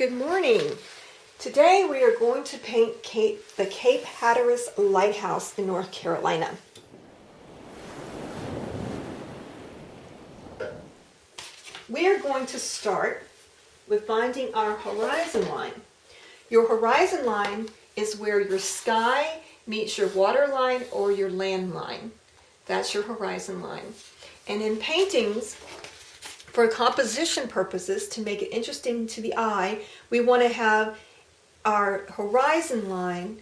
Good morning. Today we are going to paint the Cape Hatteras Lighthouse in North Carolina. We are going to start with finding our horizon line. Your horizon line is where your sky meets your water line or your land line. That's your horizon line. And in paintings, for composition purposes, to make it interesting to the eye, we want to have our horizon line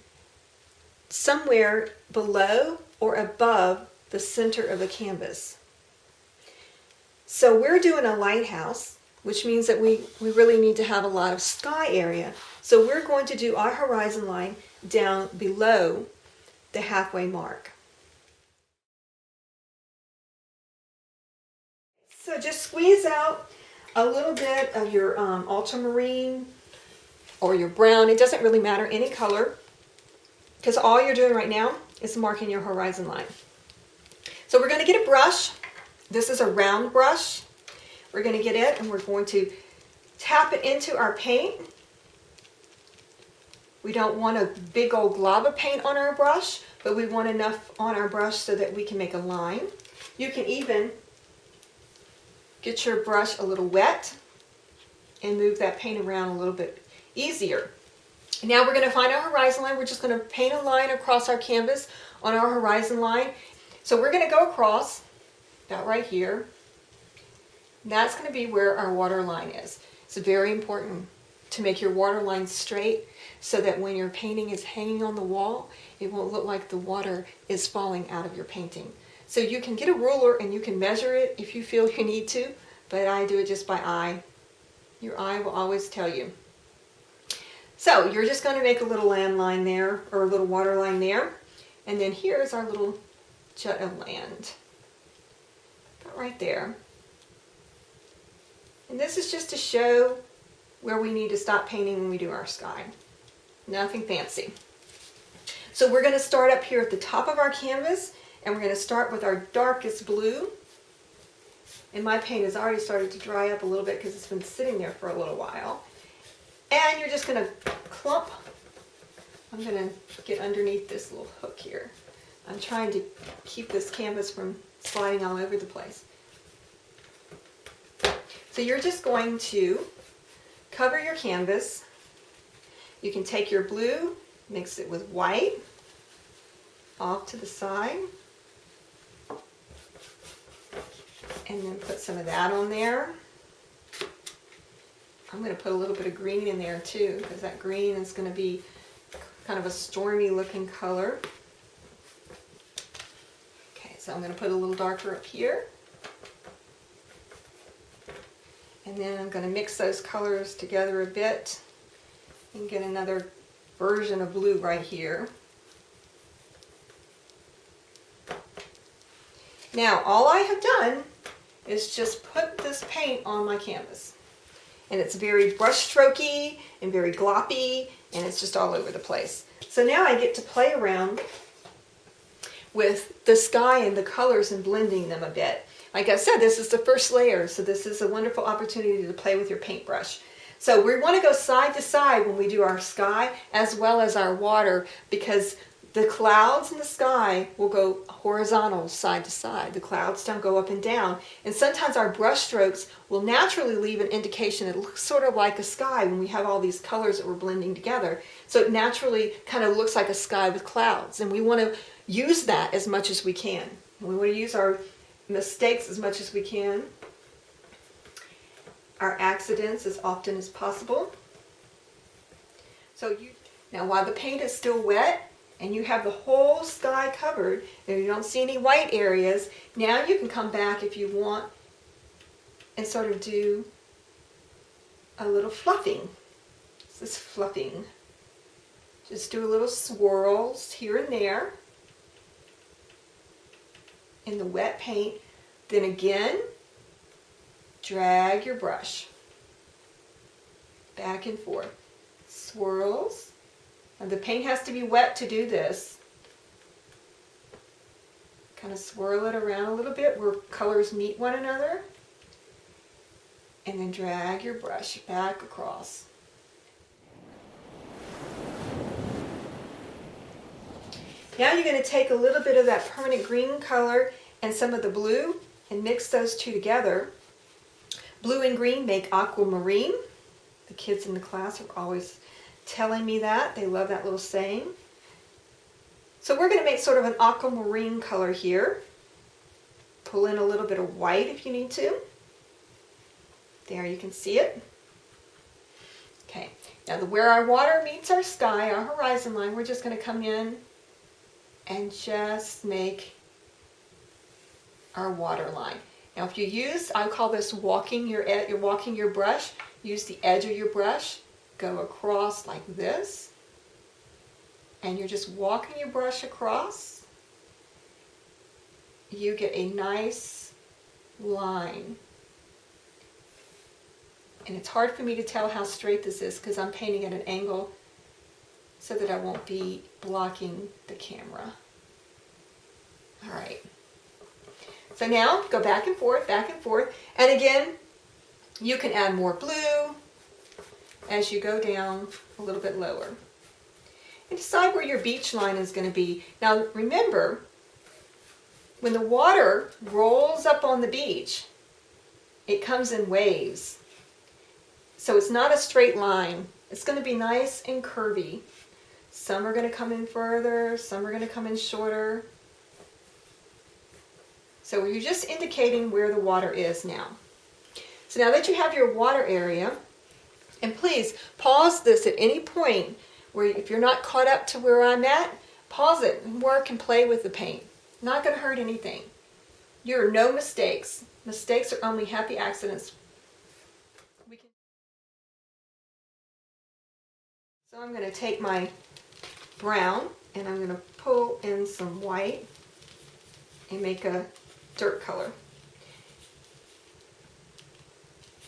somewhere below or above the center of the canvas. So we're doing a lighthouse, which means that we really need to have a lot of sky area. So we're going to do our horizon line down below the halfway mark. So just squeeze out a little bit of your ultramarine or your brown. It doesn't really matter, any color, because all you're doing right now is marking your horizon line. So we're going to get a brush. This is a round brush. We're going to get it and we're going to tap it into our paint. We don't want a big old glob of paint on our brush, but we want enough on our brush so that we can make a line. You can even get your brush a little wet and move that paint around a little bit easier. Now we're going to find our horizon line. We're just going to paint a line across our canvas on our horizon line. So we're going to go across about right here. And that's going to be where our water line is. It's very important to make your water line straight so that when your painting is hanging on the wall, it won't look like the water is falling out of your painting. So you can get a ruler and you can measure it if you feel you need to, but I do it just by eye. Your eye will always tell you. So you're just going to make a little land line there, or a little water line there, and then here's our little jut of land. About right there. And this is just to show where we need to stop painting when we do our sky. Nothing fancy. So we're going to start up here at the top of our canvas. And we're going to start with our darkest blue. And my paint has already started to dry up a little bit because it's been sitting there for a little while. And you're just going to clump. I'm going to get underneath this little hook here. I'm trying to keep this canvas from sliding all over the place. So you're just going to cover your canvas. You can take your blue, mix it with white, off to the side. And then put some of that on there. I'm going to put a little bit of green in there too, because that green is going to be kind of a stormy looking color. Okay, so I'm going to put a little darker up here. And then I'm going to mix those colors together a bit and get another version of blue right here. Now, all I have done is just put this paint on my canvas. And it's very brush strokey and very gloppy, and it's just all over the place. So now I get to play around with the sky and the colors and blending them a bit. Like I said, this is the first layer, so this is a wonderful opportunity to play with your paintbrush. So we want to go side to side when we do our sky as well as our water, because the clouds in the sky will go horizontal side to side. The clouds don't go up and down. And sometimes our brush strokes will naturally leave an indication. It looks sort of like a sky when we have all these colors that we're blending together. So it naturally kind of looks like a sky with clouds. And we want to use that as much as we can. We want to use our mistakes as much as we can. Our accidents as often as possible. Now while the paint is still wet, and you have the whole sky covered, and you don't see any white areas, now you can come back if you want and sort of do a little fluffing. This is fluffing. Just do a little swirls here and there in the wet paint. Then again, drag your brush back and forth. Swirls. And the paint has to be wet to do this. Kind of swirl it around a little bit where colors meet one another. And then drag your brush back across. Now you're going to take a little bit of that permanent green color and some of the blue and mix those two together. Blue and green make aquamarine. The kids in the class are always telling me that. They love that little saying. So we're going to make sort of an aquamarine color here. Pull in a little bit of white if you need to. There, you can see it. Okay, now where our water meets our sky, our horizon line, we're just going to come in and just make our water line. Now if you use, I call this walking your brush, use the edge of your brush, go across like this, and you're just walking your brush across. You get a nice line. And it's hard for me to tell how straight this is because I'm painting at an angle so that I won't be blocking the camera. All right. So now go back and forth, and again, you can add more blue as you go down a little bit lower. And decide where your beach line is going to be. Now remember, when the water rolls up on the beach, it comes in waves. So it's not a straight line. It's going to be nice and curvy. Some are going to come in further, some are going to come in shorter. So you're just indicating where the water is now. So now that you have your water area, and please pause this at any point where if you're not caught up to where I'm at, pause it and work and play with the paint. Not going to hurt anything. There are no mistakes. Mistakes are only happy accidents. So I'm going to take my brown and I'm going to pull in some white and make a dirt color.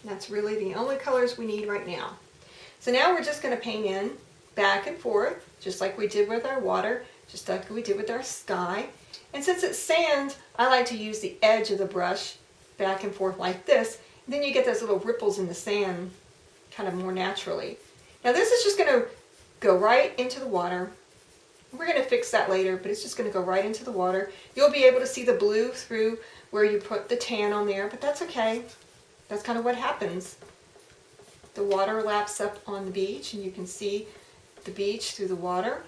That's really the only colors we need right now. So now we're just going to paint in back and forth, just like we did with our water, just like we did with our sky. And since it's sand, I like to use the edge of the brush back and forth like this. And then you get those little ripples in the sand kind of more naturally. Now this is just going to go right into the water. We're going to fix that later, but it's just going to go right into the water. You'll be able to see the blue through where you put the tan on there, but that's okay. That's kind of what happens. The water laps up on the beach and you can see the beach through the water.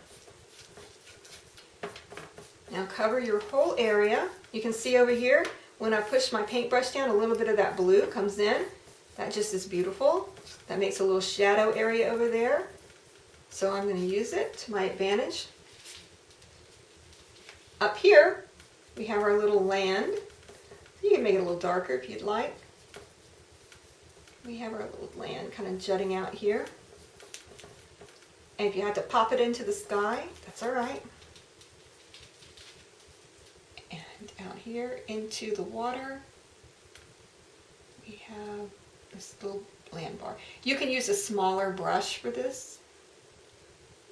Now cover your whole area. You can see over here, when I push my paintbrush down, a little bit of that blue comes in. That just is beautiful. That makes a little shadow area over there. So I'm going to use it to my advantage. Up here, we have our little land. You can make it a little darker if you'd like. We have our little land kind of jutting out here. And if you have to pop it into the sky, that's all right. And out here into the water, we have this little land bar. You can use a smaller brush for this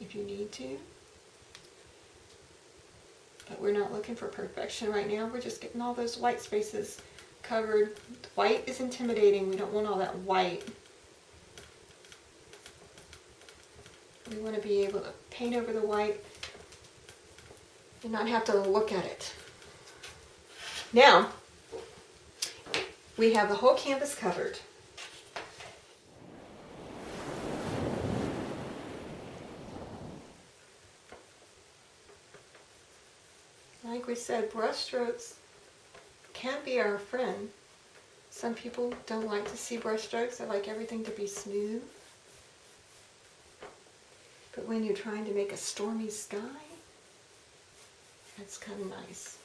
if you need to. But we're not looking for perfection right now. We're just getting all those white spaces covered. White is intimidating. We don't want all that white. We want to be able to paint over the white and not have to look at it. Now, we have the whole canvas covered. Like we said, brush strokes can be our friend. Some people don't like to see brush strokes. They like everything to be smooth. But when you're trying to make a stormy sky, that's kind of nice.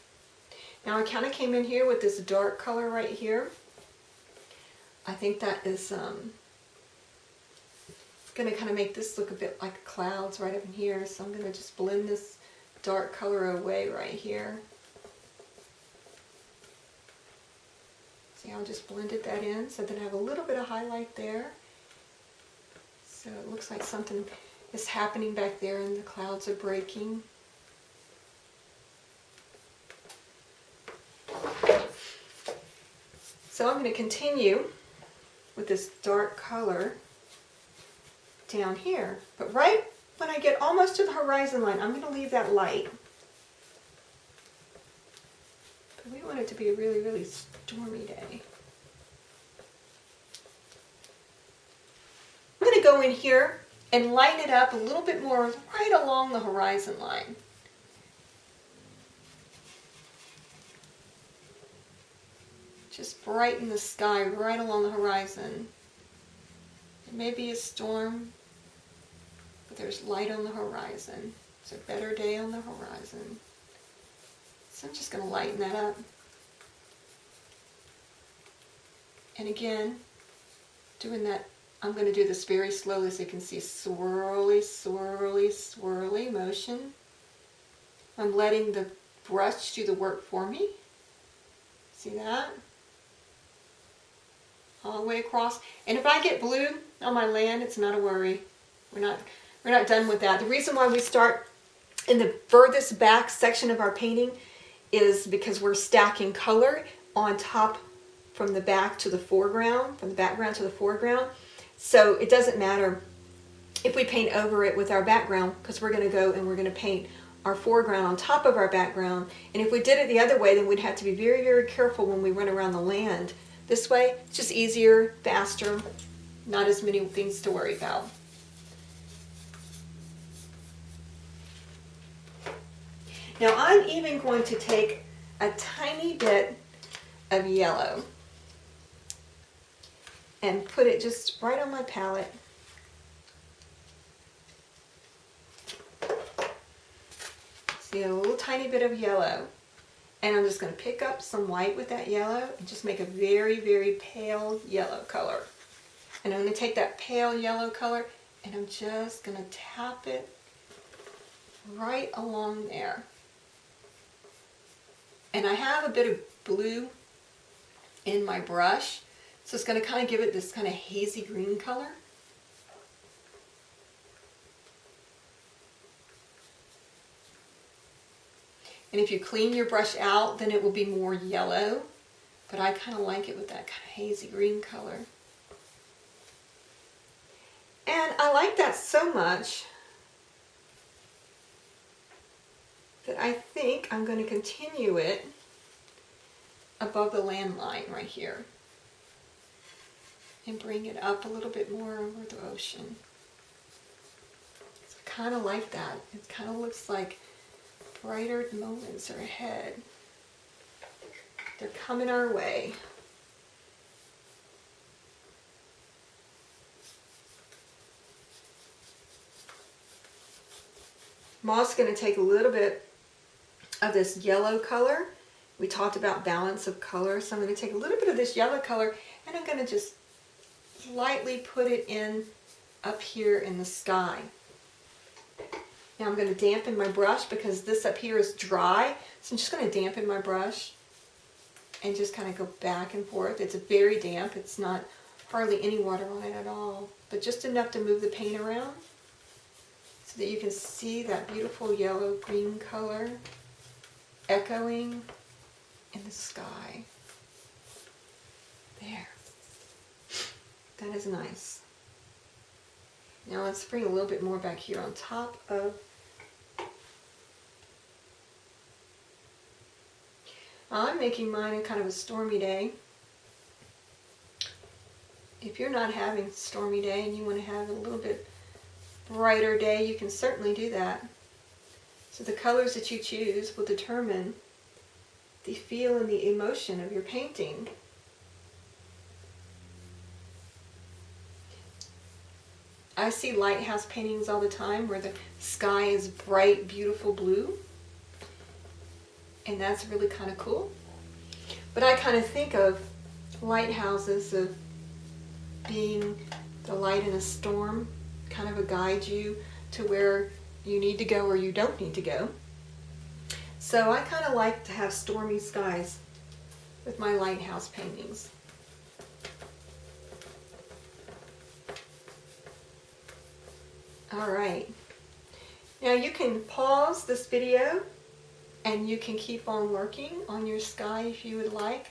Now I kind of came in here with this dark color right here. I think that is going to kind of make this look a bit like clouds right up in here. So I'm going to just blend this dark color away right here. See, I'll just blended that in so that I have a little bit of highlight there. So it looks like something is happening back there and the clouds are breaking. So I'm going to continue with this dark color down here. But right when I get almost to the horizon line, I'm going to leave that light. We want it to be a really, really stormy day. I'm going to go in here and lighten it up a little bit more right along the horizon line. Just brighten the sky right along the horizon. It may be a storm, but there's light on the horizon. It's a better day on the horizon. So I'm just going to lighten that up. And again, doing that, I'm going to do this very slowly so you can see swirly, swirly, swirly motion. I'm letting the brush do the work for me. See that? All the way across. And if I get blue on my land, it's not a worry. We're not done with that. The reason why we start in the furthest back section of our painting is because we're stacking color on top from the back to the foreground, from the background to the foreground. So it doesn't matter if we paint over it with our background, because we're going to go and we're going to paint our foreground on top of our background. And if we did it the other way, then we'd have to be very, very careful when we run around the land. This way, it's just easier, faster, not as many things to worry about. Now I'm even going to take a tiny bit of yellow and put it just right on my palette. See, a little tiny bit of yellow. And I'm just going to pick up some white with that yellow and just make a very, very pale yellow color. And I'm going to take that pale yellow color and I'm just going to tap it right along there. And I have a bit of blue in my brush, so it's going to kind of give it this kind of hazy green color. And if you clean your brush out, then it will be more yellow, but I kind of like it with that kind of hazy green color. And I like that so much that I think I'm going to continue it above the land line right here and bring it up a little bit more over the ocean. So I kind of like that. It kind of looks like brighter moments are ahead. They're coming our way. I'm also going to take a little bit of this yellow color. We talked about balance of color, so I'm going to take a little bit of this yellow color and I'm going to just lightly put it in up here in the sky. Now I'm going to dampen my brush because this up here is dry, so I'm just going to dampen my brush and just kind of go back and forth. It's very damp. It's not hardly any water on it at all, but just enough to move the paint around so that you can see that beautiful yellow-green color echoing in the sky. There. That is nice. Now let's bring a little bit more back here on top of. I'm making mine in kind of a stormy day. If you're not having a stormy day and you want to have a little bit brighter day, you can certainly do that. So the colors that you choose will determine the feel and the emotion of your painting. I see lighthouse paintings all the time where the sky is bright, beautiful blue. And that's really kind of cool. But I kind of think of lighthouses of being the light in a storm, kind of a guide you to where you need to go or you don't need to go. So I kind of like to have stormy skies with my lighthouse paintings. All right. Now you can pause this video and you can keep on working on your sky if you would like.